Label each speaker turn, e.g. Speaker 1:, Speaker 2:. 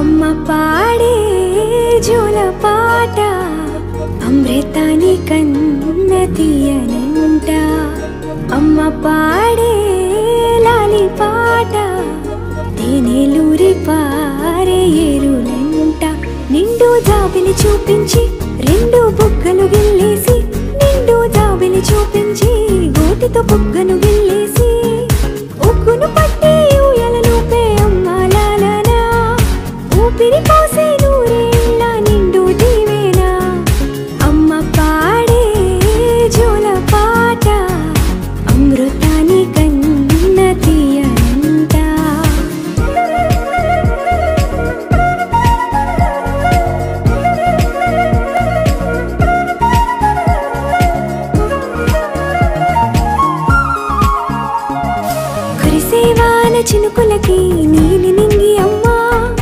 Speaker 1: అమ్మ పాడే జోల పాట అమృతాని కన్న తీయనంట. అమ్మ పాడే లాలి పాట తేనెలూరి పారే ఏరులంట. నిండు జాబిలి చూపించి రెండు బుగ్గలు గిల్లేసి, నిండు జాబిలి చూపించి గోటితో బుగ్గను గిల్లేసి, ఉగ్గును పట్టి ఊయలలూపే అమ్మ లాలనా, ఊపిరి పోసే నూరేళ్ళ నిండు దీవేనా. అమ్మ పాడే జోల పాట అమృతాని కన్న తీయనంట. కురిసేవాన చినుకులకి